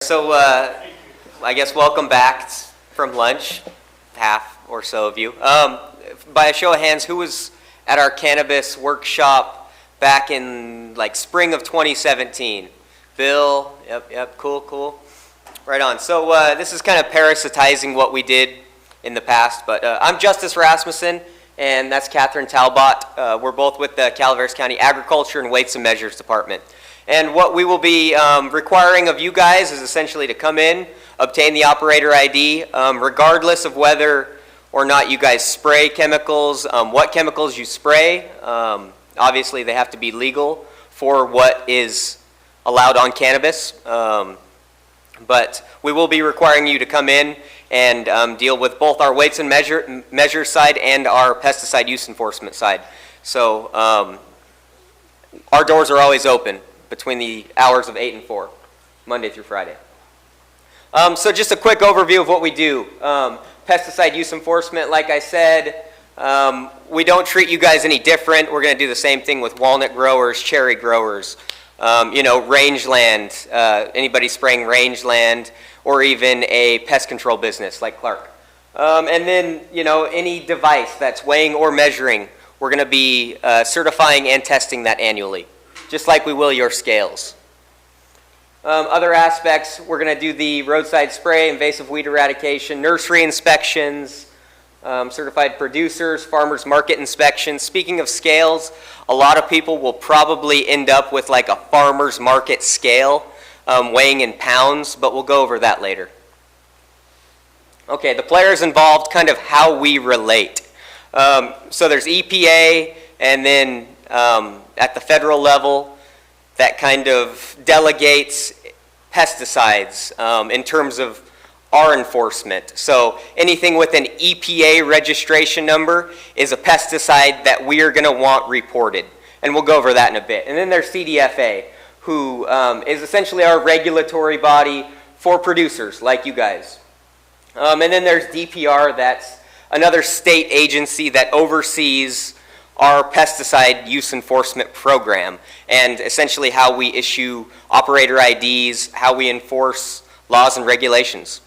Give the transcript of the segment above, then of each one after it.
So I guess welcome back from lunch, half or so of you. By a show of hands, who was at our cannabis workshop back in like spring of 2017? Bill, yep, cool. Right on. So this is kind of parasitizing what we did in the past, but I'm Justice Rasmussen, and that's Catherine Talbot. We're both with the Calaveras County Agriculture and Weights and Measures Department. And what we will be requiring of you guys is essentially to come in, obtain the operator ID, regardless of whether or not you guys spray chemicals, what chemicals you spray. Obviously, they have to be legal for what is allowed on cannabis. But we will be requiring you to come in and deal with both our weights and measures side and our pesticide use enforcement side. So our doors are always open between the hours of 8 and 4, Monday through Friday. So just a quick overview of what we do. Pesticide use enforcement, like I said, we don't treat you guys any different. We're going to do the same thing with walnut growers, cherry growers, rangeland, anybody spraying rangeland, or even a pest control business like Clark. And then, any device that's weighing or measuring, we're going to be certifying and testing that annually, just like we will your scales. Other aspects, we're going to do the roadside spray, invasive weed eradication, nursery inspections, certified producers, farmers market inspections. Speaking of scales, a lot of people will probably end up with like a farmers market scale weighing in pounds, but we'll go over that later. Okay, the players involved, kind of how we relate. So there's EPA, and then at the federal level, that kind of delegates pesticides in terms of our enforcement. So anything with an EPA registration number is a pesticide that we are going to want reported. And we'll go over that in a bit. And then there's CDFA, who is essentially our regulatory body for producers like you guys. And then there's DPR, that's another state agency that oversees our pesticide use enforcement program, and essentially how we issue operator IDs, how we enforce laws and regulations.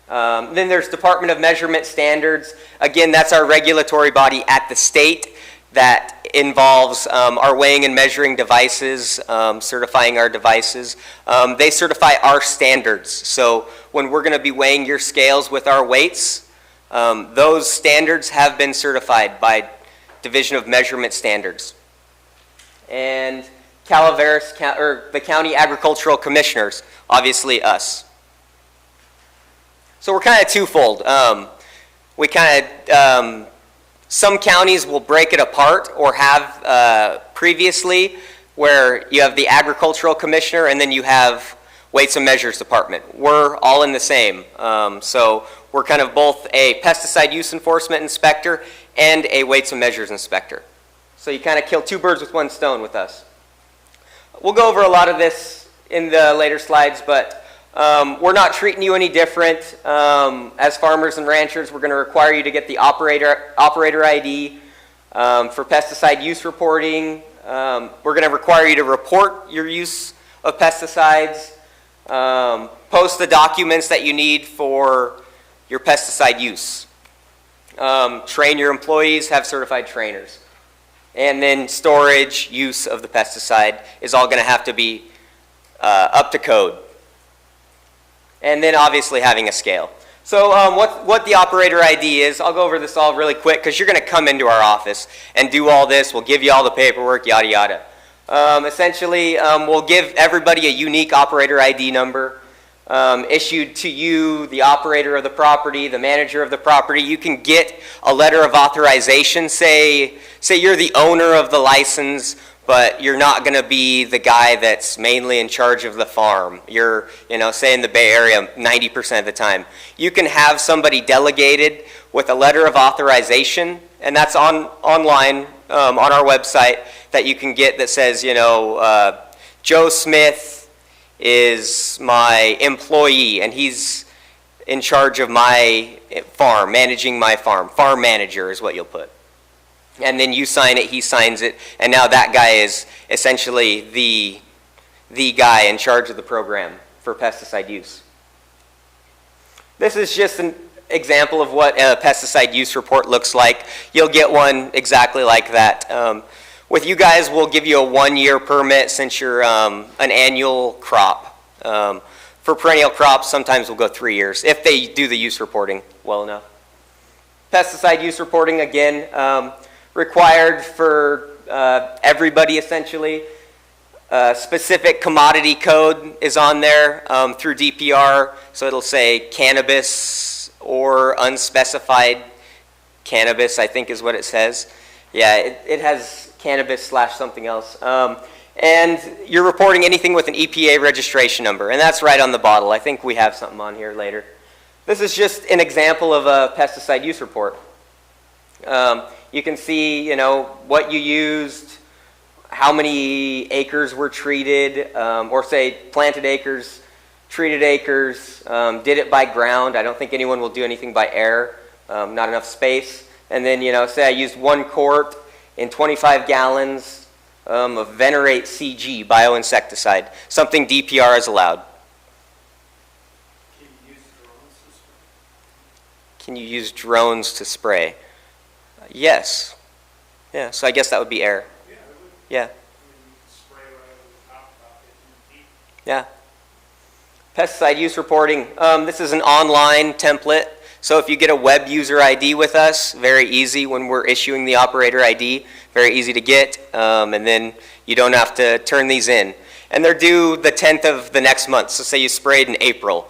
Then there's Department of Measurement Standards. Again, that's our regulatory body at the state that involves our weighing and measuring devices, certifying our devices. They certify our standards. So when we're going to be weighing your scales with our weights, those standards have been certified by Division of Measurement Standards. And Calaveras, or the County Agricultural Commissioners, obviously us. So we're kind of twofold. We kind of, some counties will break it apart or have previously where you have the Agricultural Commissioner and then you have Weights and Measures Department. We're all in the same. So we're kind of both a pesticide use enforcement inspector and a weights and measures inspector. So you kind of kill two birds with one stone with us. We'll go over a lot of this in the later slides, but we're not treating you any different. As farmers and ranchers, we're going to require you to get the operator ID for pesticide use reporting. We're going to require you to report your use of pesticides, post the documents that you need for your pesticide use. Train your employees, have certified trainers. And then storage, use of the pesticide is all going to have to be up to code. And then obviously having a scale. So what the operator ID is, I'll go over this all really quick because you're going to come into our office and do all this. We'll give you all the paperwork, yada yada. Essentially, we'll give everybody a unique operator ID number. Issued to you, the operator of the property, the manager of the property. You can get a letter of authorization. Say you're the owner of the license, but you're not going to be the guy that's mainly in charge of the farm. You're, say in the Bay Area 90% of the time. You can have somebody delegated with a letter of authorization, and that's online on our website that you can get that says, Joe Smith is my employee, and he's in charge of my farm, managing my farm. Farm manager is what you'll put. And then you sign it, he signs it, and now that guy is essentially the guy in charge of the program. for pesticide use. This is just an example of what a pesticide use report looks like. You'll get one exactly like that. With you guys, we'll give you a 1-year permit since you're an annual crop. For perennial crops, sometimes we'll go 3 years if they do the use reporting well enough. Pesticide use reporting, again, required for everybody essentially. Specific commodity code is on there through DPR, so it'll say cannabis or unspecified cannabis, I think is what it says. Yeah, it has cannabis / something else. And you're reporting anything with an EPA registration number, and that's right on the bottle. I think we have something on here later. This is just an example of a pesticide use report. You can see, you know, what you used, how many acres were treated, or say planted acres, treated acres, did it by ground. I don't think anyone will do anything by air, not enough space. And then, you know, say I used 1 quart in 25 gallons of Venerate CG bioinsecticide, something DPR is allowed. Can you use drones to spray? Yes. Yeah, so I guess that would be air. Yeah, it would. Yeah. I mean, spray right over the top about 15 feet. Yeah. Pesticide use reporting. This is an online template. So if you get a web user ID with us, very easy when we're issuing the operator ID, very easy to get, and then you don't have to turn these in. And they're due the 10th of the next month. So say you sprayed in April.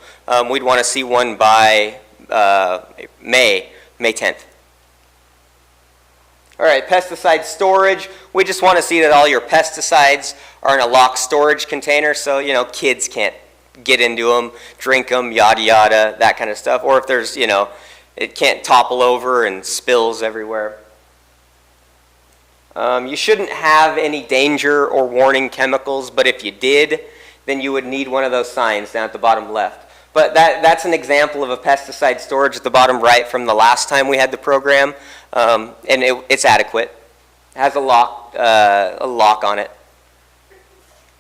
We'd want to see one by May 10th. All right, pesticide storage. We just want to see that all your pesticides are in a locked storage container so, you know, kids can't get into them, drink them, yada, yada, that kind of stuff. Or if there's, you know, it can't topple over and spills everywhere. You shouldn't have any danger or warning chemicals, but if you did, then you would need one of those signs down at the bottom left. But that's an example of a pesticide storage at the bottom right from the last time we had the program, and it's adequate. It has a lock on it.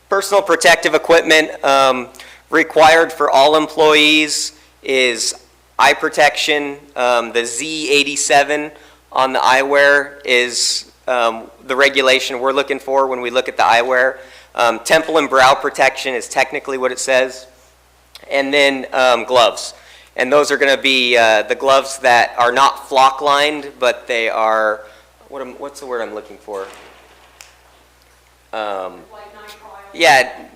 Personal protective equipment required for all employees is eye protection. The Z87 on the eyewear is the regulation we're looking for when we look at the eyewear. Temple and brow protection is technically what it says. And then gloves. And those are going to be the gloves that are not flock lined, but they are, what's the word I'm looking for? Yeah,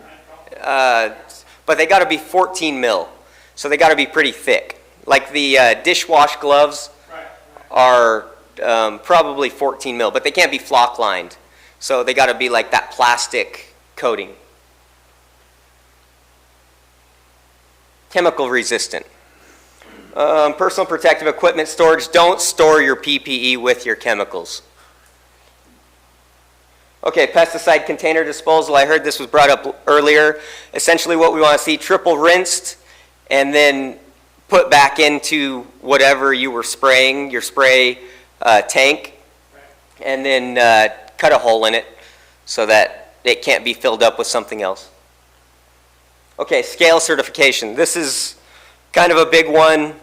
but they got to be 14 mil. So they got to be pretty thick. Like the dishwash gloves are probably 14 mil, but they can't be flock lined. So they got to be like that plastic coating. Chemical resistant. Personal protective equipment storage. Don't store your PPE with your chemicals. Okay, pesticide container disposal. I heard this was brought up earlier. Essentially what we want to see, triple rinsed and then put back into whatever you were spraying, your spray tank, and then cut a hole in it so that it can't be filled up with something else. Okay, scale certification. This is kind of a big one.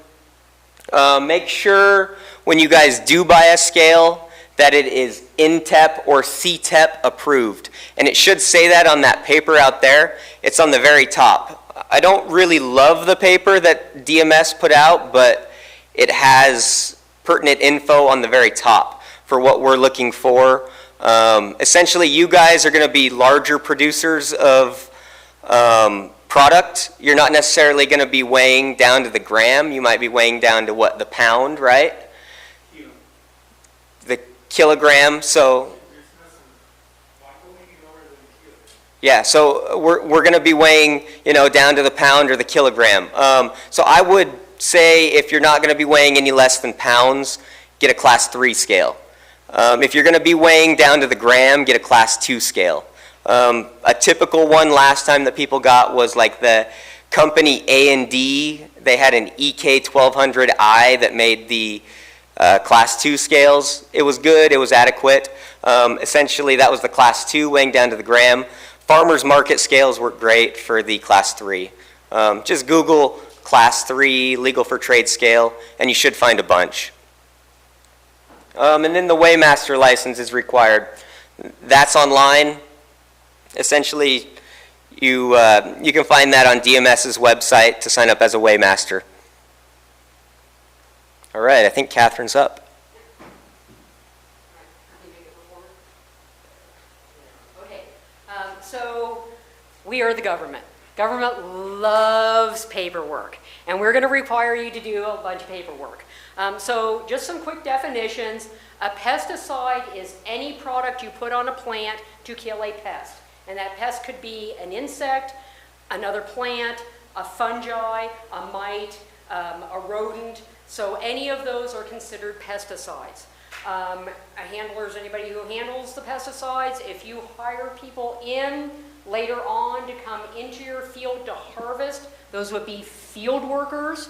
Make sure when you guys do buy a scale that it is INTEP or CTEP approved. And it should say that on that paper out there. It's on the very top. I don't really love the paper that DMS put out, but it has pertinent info on the very top for what we're looking for. Essentially, you guys are going to be larger producers of product. You're not necessarily going to be weighing down to the gram. You might be weighing down to what, the pound, right? The kilogram. So yeah, so we're going to be weighing, you know, down to the pound or the kilogram. So I would say if you're not going to be weighing any less than pounds, get a class 3 scale. If you're going to be weighing down to the gram, get a class 2 scale. A typical one last time that people got was like the company A&D. They had an EK1200i that made the class 2 scales. It was good, it was adequate. Essentially that was the class 2 weighing down to the gram. Farmers market scales work great for the class 3. Just Google Class 3 legal for trade scale, and you should find a bunch. And then the weighmaster license is required. That's online. Essentially, you can find that on DMS's website to sign up as a weighmaster. All right, I think Catherine's up. Okay, so we are the government. Government loves paperwork, and we're going to require you to do a bunch of paperwork. So just some quick definitions. A pesticide is any product you put on a plant to kill a pest. And that pest could be an insect, another plant, a fungi, a mite, a rodent. So any of those are considered pesticides. A handler is anybody who handles the pesticides. If you hire people in later on to come into your field to harvest, those would be field workers.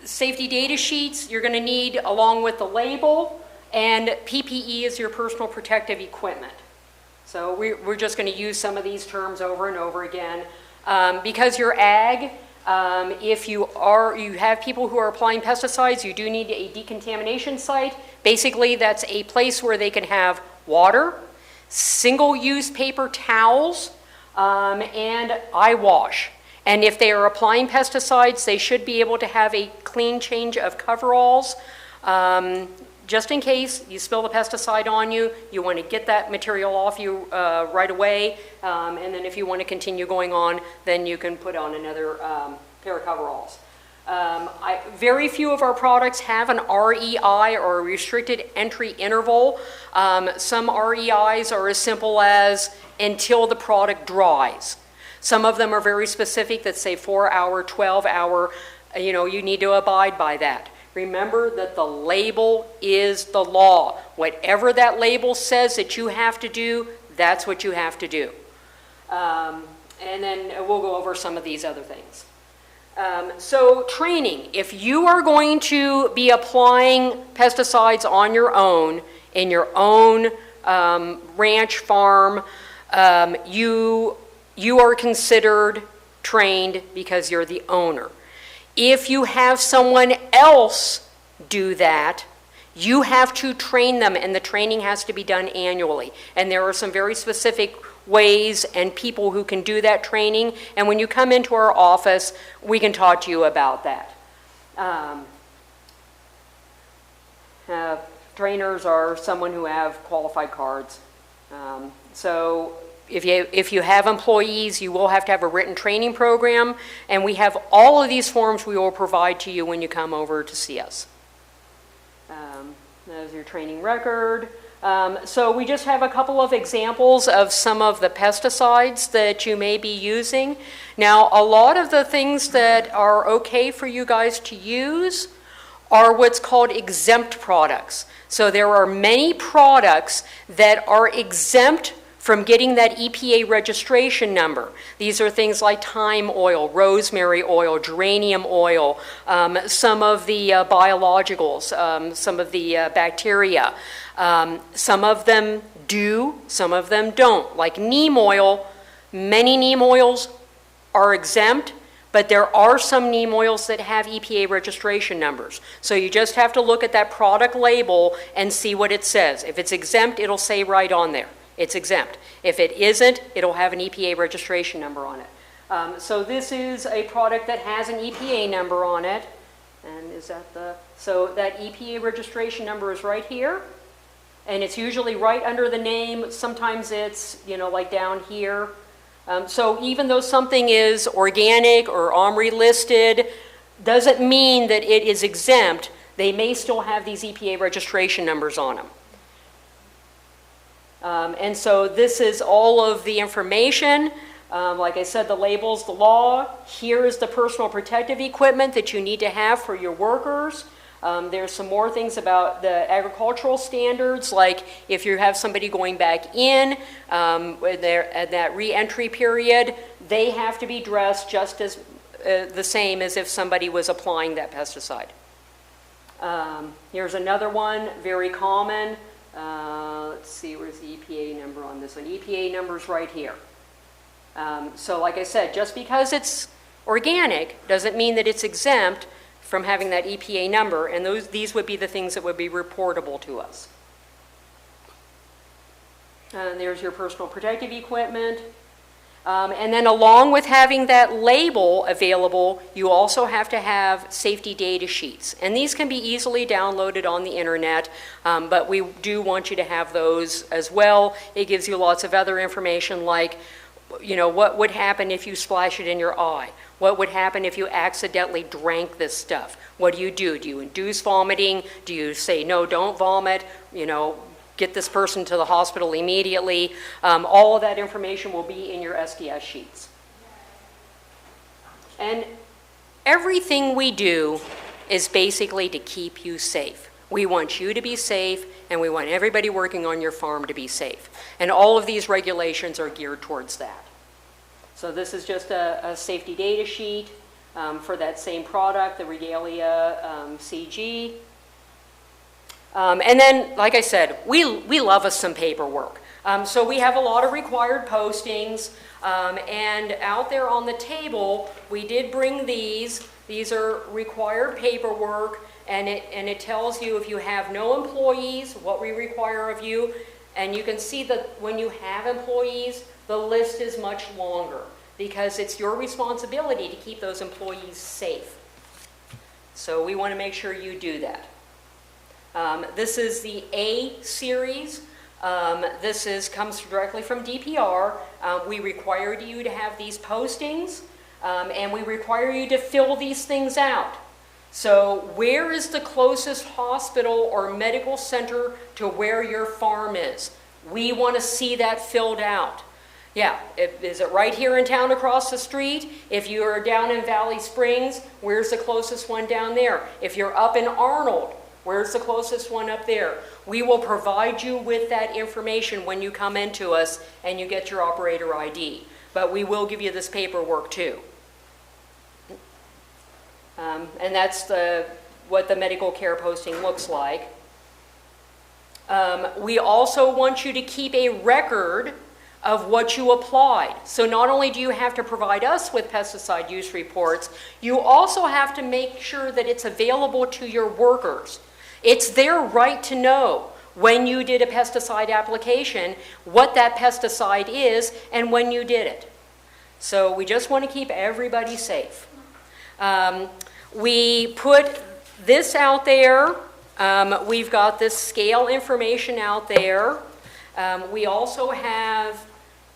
Safety data sheets you're going to need along with the label, and PPE is your personal protective equipment. So we're just going to use some of these terms over and over again. Because you're ag, if you have people who are applying pesticides, you do need a decontamination site. Basically, that's a place where they can have water, single-use paper towels, and eye wash. And if they are applying pesticides, they should be able to have a clean change of coveralls. Just in case you spill the pesticide on you, you want to get that material off you right away. And then if you want to continue going on, then you can put on another pair of coveralls. Very few of our products have an REI, or a restricted entry interval. Some REIs are as simple as until the product dries. Some of them are very specific that say 4-hour, 12-hour, you need to abide by that. Remember that the label is the law. Whatever that label says that you have to do, that's what you have to do. And then we'll go over some of these other things. So training, if you are going to be applying pesticides on your own, in your own ranch, farm, you are considered trained because you're the owner. If you have someone else do that, you have to train them, and the training has to be done annually. And there are some very specific ways and people who can do that training. And when you come into our office, we can talk to you about that. Trainers are someone who have qualified cards. So if you have employees, you will have to have a written training program, and we have all of these forms we will provide to you when you come over to see us. There's your training record. So we just have a couple of examples of some of the pesticides that you may be using. Now, a lot of the things that are okay for you guys to use are what's called exempt products. So there are many products that are exempt from getting that EPA registration number. These are things like thyme oil, rosemary oil, geranium oil, some of the biologicals, some of the bacteria. Some of them do, some of them don't. Like neem oil, many neem oils are exempt, but there are some neem oils that have EPA registration numbers. So you just have to look at that product label and see what it says. If it's exempt, it'll say right on there, it's exempt. If it isn't, it'll have an EPA registration number on it. So this is a product that has an EPA number on it. And is that so that EPA registration number is right here. And it's usually right under the name. Sometimes it's, like down here. So even though something is organic or OMRI listed, doesn't mean that it is exempt. They may still have these EPA registration numbers on them. And so this is all of the information. Like I said, the label's the law. Here is the personal protective equipment that you need to have for your workers. There's some more things about the agricultural standards, like if you have somebody going back in at that re-entry period, they have to be dressed just as the same as if somebody was applying that pesticide. Here's another one, very common. Let's see, where's the EPA number on this one? EPA number's right here. So like I said, just because it's organic doesn't mean that it's exempt from having that EPA number, and these would be the things that would be reportable to us. There's your personal protective equipment. And then along with having that label available, you also have to have safety data sheets. And these can be easily downloaded on the internet, but we do want you to have those as well. It gives you lots of other information like, you know, what would happen if you splash it in your eye? What would happen if you accidentally drank this stuff? What do? Do you induce vomiting? Do you say, no, don't vomit? You know, get this person to the hospital immediately. All of that information will be in your SDS sheets. And everything we do is basically to keep you safe. We want you to be safe, and we want everybody working on your farm to be safe. And all of these regulations are geared towards that. So this is just a safety data sheet for that same product, the Regalia CG. And then, like I said, we love us some paperwork. So we have a lot of required postings, and out there on the table, we did bring these. These are required paperwork, and it tells you if you have no employees, what we require of you. And you can see that when you have employees, the list is much longer because it's your responsibility to keep those employees safe. So we want to make sure you do that. This is the A series. This comes directly from DPR. We require you to have these postings, and we require you to fill these things out. So where is the closest hospital or medical center to where your farm is? We want to see that filled out. Yeah, is it right here in town across the street? If you're down in Valley Springs, where's the closest one down there? If you're up in Arnold, where's the closest one up there? We will provide you with that information when you come into us and you get your operator ID. But we will give you this paperwork too. And that's what the medical care posting looks like. We also want you to keep a record of what you applied. So not only do you have to provide us with pesticide use reports, you also have to make sure that it's available to your workers. It's their right to know when you did a pesticide application, what that pesticide is, and when you did it. So we just want to keep everybody safe. We put this out there. We've got this scale information out there. We also have,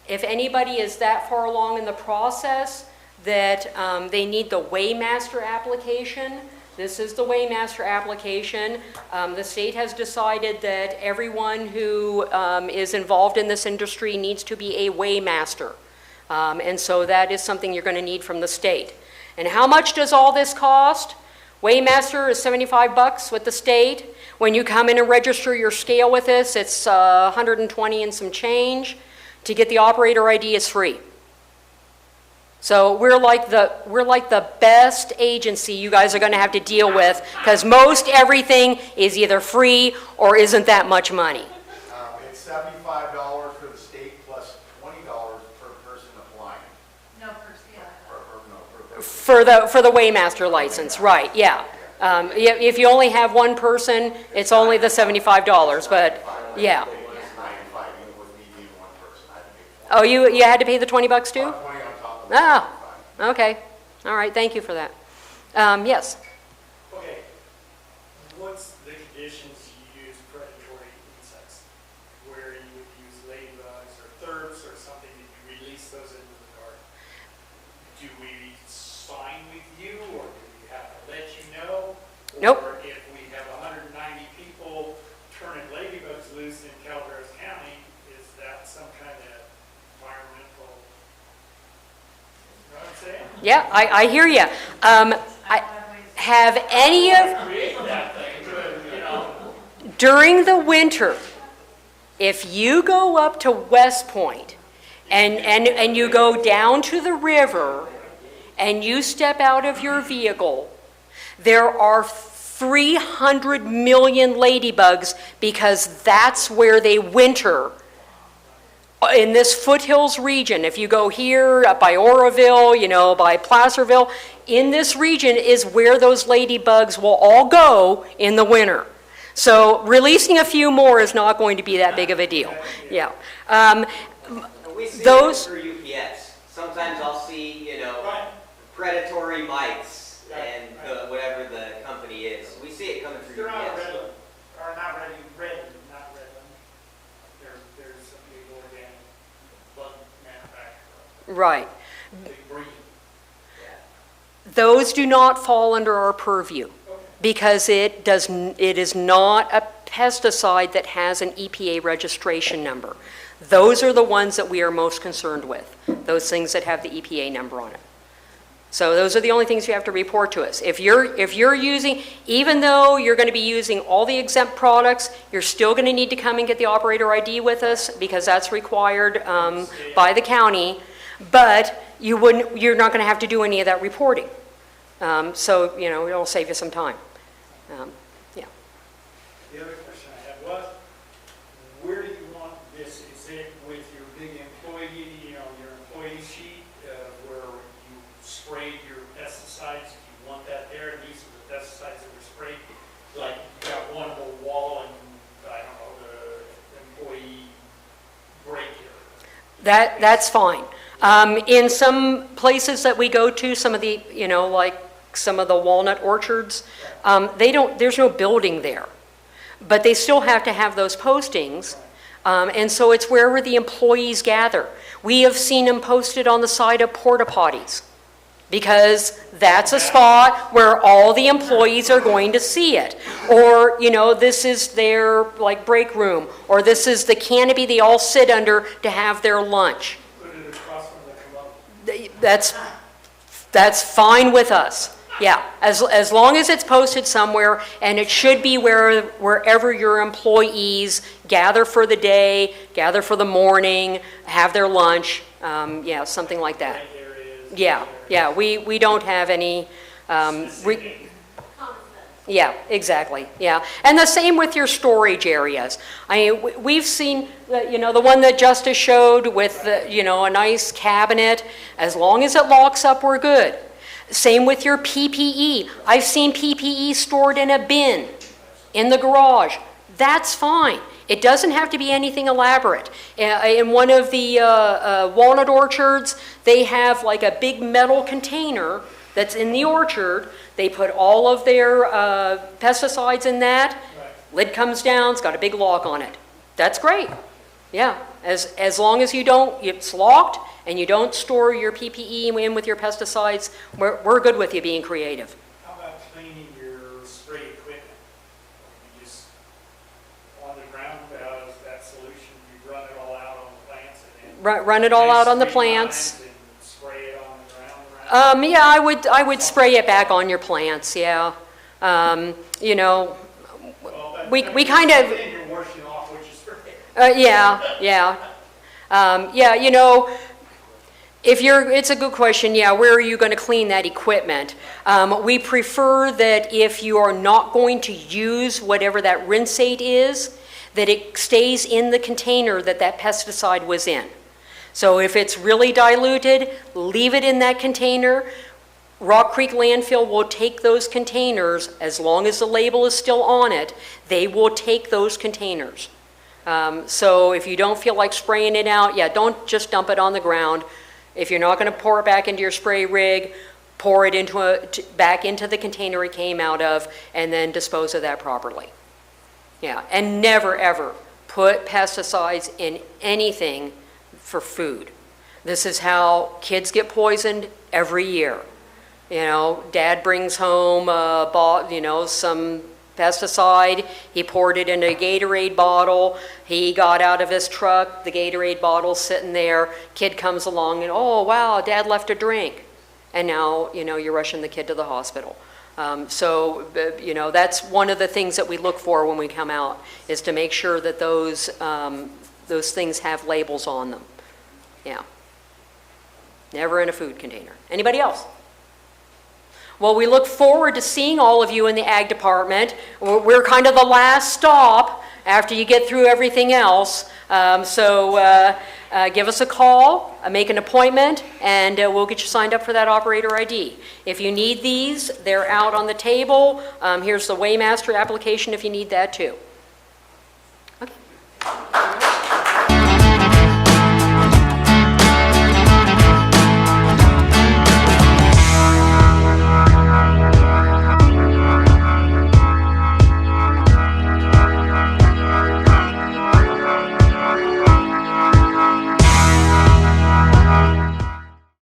if anybody is that far along in the process that they need the Weighmaster application, this is the Weighmaster application. The state has decided that everyone who is involved in this industry needs to be a Weighmaster. And so that is something you're going to need from the state. And how much does all this cost? Weighmaster is $75 with the state. When you come in and register your scale with us, it's $120 and some change. To get the operator ID, it's free. So we're like the best agency you guys are going to have to deal with because most everything is either free or isn't that much money. It's $75 for the state plus $20 per person applying. No, per scale. For the Weighmaster license, right, yeah. If you only have one person, it's only the $75, but yeah. Oh, you had to pay the $20 too? Oh, okay. All right, thank you for that. Yes? Okay, what's the conditions you use predatory insects? Where you would use ladybugs or thrips or something that you release those into the garden? Do we sign with you or do we have to let you know? Nope. Or if we have 190 people turning ladybugs loose in Calaveras County, is that some kind of environmental, you know what I'm saying? Yeah, I hear you. Have any of, Create that thing, but, you know. during the winter, if you go up to West Point and you go down to the river and you step out of your vehicle, there are 300 million ladybugs because that's where they winter in this foothills region, if you go here up by Oroville, you know, by Placerville, in this region is where those ladybugs will all go in the winter. So releasing a few more is not going to be that big of a deal. Yeah. We see Those- it through UPS. Sometimes I'll see, you know, Right. predatory mites and Right. whatever the company is. We see it coming through They're not UPS. Redland, or not Redland, not Redland. There's a big organic bug manufacturer, Right. big breed. Those do not fall under our purview Okay. because it is not a pesticide that has an EPA registration number. Those are the ones that we are most concerned with, those things that have the EPA number on it. So those are the only things you have to report to us. If you're using, even though you're going to be using all the exempt products, you're still going to need to come and get the operator ID with us because that's required by the county. But you're not going to have to do any of that reporting. So, you know, it'll save you some time. Yeah. The other question I had was, where do you want this? Is it with your big employee, you know, your employee sheet, where you sprayed your pesticides? Do you want that there? These are the pesticides that were sprayed. Like, you got one little wall and, I don't know, the employee break area. That's fine. In some places that we go to, some of the, you know, like some of the walnut orchards, there's no building there. But they still have to have those postings. And so it's wherever the employees gather. We have seen them posted on the side of porta potties because that's a spot where all the employees are going to see it. Or, you know, this is their like break room, or this is the canopy they all sit under to have their lunch. Put it across from the commode. That's fine with us. Yeah, as long as it's posted somewhere, and it should be wherever your employees gather for the day, gather for the morning, have their lunch, yeah, something like that. Break areas. Yeah, we don't have any, yeah, exactly, yeah. And the same with your storage areas. I mean, we've seen, you know, the one that Justice showed with, the, you know, a nice cabinet. As long as it locks up, we're good. Same with your PPE. I've seen PPE stored in a bin in the garage. That's fine. It doesn't have to be anything elaborate. In one of the walnut orchards, they have like a big metal container that's in the orchard. They put all of their pesticides in that. Right. Lid comes down, it's got a big lock on it. That's great. Yeah, as long as it's locked and you don't store your PPE in with your pesticides, we're good with you being creative. How about cleaning your spray equipment? You just, on the ground, is that solution, you run it all out on the plants and then. Run it all out on the nice plants. lines and spray it on the ground around? Yeah, I would spray it back on your plants, yeah. You know, Well, we kind of, then you're washing off what you spray. yeah. Yeah, you know, it's a good question, yeah, where are you going to clean that equipment? We prefer that if you are not going to use whatever that rinseate is, that it stays in the container that pesticide was in. So if it's really diluted, leave it in that container. Rock Creek Landfill will take those containers, as long as the label is still on it, they will take those containers. So if you don't feel like spraying it out, yeah, don't just dump it on the ground. If you're not going to pour it back into your spray rig, pour it back into the container it came out of, and then dispose of that properly. Yeah, and never ever put pesticides in anything for food. This is how kids get poisoned every year. You know, Dad brings home, some pesticide. He poured it in a Gatorade bottle. He got out of his truck, the Gatorade bottle's sitting there. Kid comes along and, oh, wow, Dad left a drink. And now, you know, you're rushing the kid to the hospital. That's one of the things that we look for when we come out, is to make sure that those things have labels on them. Yeah. Never in a food container. Anybody else? Well, we look forward to seeing all of you in the Ag Department. We're kind of the last stop, after you get through everything else. Give us a call, make an appointment, and we'll get you signed up for that operator ID. If you need these, they're out on the table. Here's the Waymaster application if you need that too. Okay.